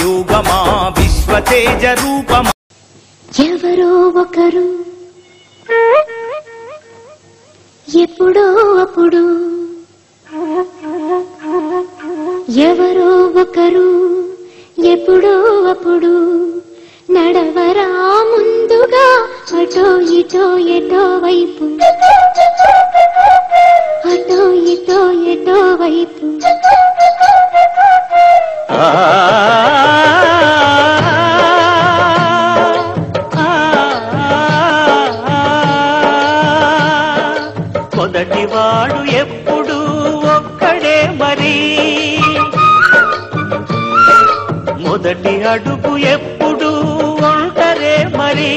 యోగమా విశ్వతేజ రూపమా. ఎవరో ఒకరు ఎప్పుడో అప్పుడు, ఎవరో ఒకరు ఎప్పుడో అప్పుడు నడవరా ముందుగా అటో ఇటో ఎటో వైపు, అటో ఇటో ఎటో వైపు. మొదటివాడు ఎప్పుడు ఒక్కడే మరి, మొదటి అడుగు ఎప్పుడు ఒంటరే మరి,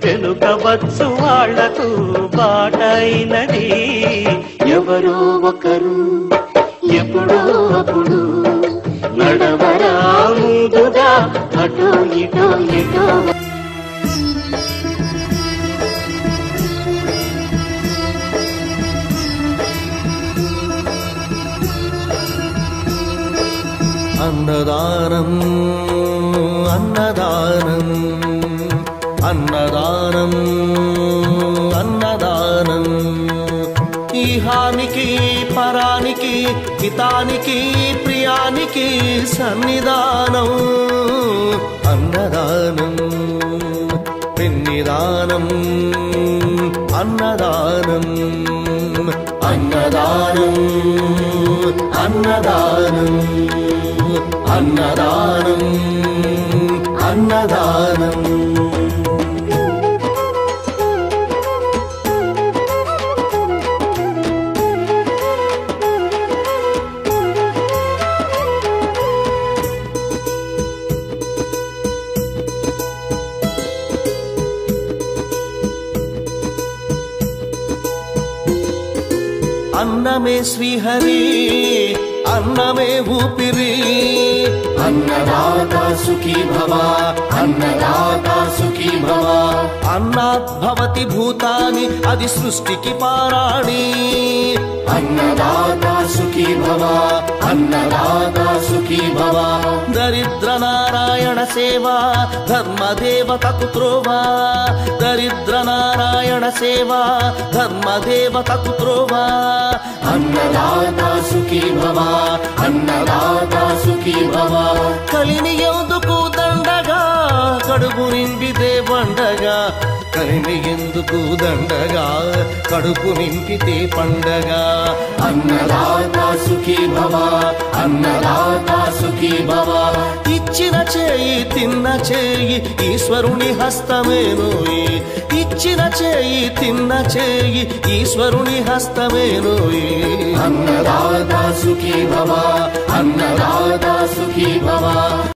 వెనుక వచ్చు వాళ్లకు బాటైనది. ఎవరో ఒకరు ఎప్పుడో అప్పుడు నడవరా ముందుగా అటో ఇటో ఎటో. అన్నదానం అన్నదానం అన్నదానం అన్నదానం, ఈహానికి పరానికి హితానికి ప్రియానికి సన్నిధానం. అన్నదానం పిన్నిదానం అన్నదానం అన్నదానం అన్నదానం అన్నదానం అన్నదానం. అన్నమే శ్రీహరి అన్నమే ఊపిరి, అన్నదాతా సుఖీ భవ అన్నదాతా సుఖీ భవ. అన్నాత్ భవతి భూతాని అది సృష్టికి పారాణి, అన్నదాతా సుఖీ భవ అన్నదాతా సుఖీ భవ. దరిద్ర నారాయణ సేవా ధర్మదేవతకు త్రోవా, దరిద్ర నారాయణ సేవా ధర్మదేవతకు త్రోవా. అన్నదాతా సుఖీ భవ అన్నదాతా సుఖీ భవ. కలిని ఎందుకు దండగా కడుపు నింపితే పండగా, కలిని ఎందుకు దండగా కడుపు నింపితే పండగ. అన్నదాతా సుఖీ భవ అన్నదాతా సుఖీ భవ. ఇచ్చిన చేయి తిన్న చేయి ఈశ్వరుని హస్తమేనోయి, ఇచ్చిన చేయి తిన్న చేయి ఈశ్వరుని హస్తమేనోయి. అన్నదాతా సుఖీ భవ అన్నదాతా సుఖీ భవ.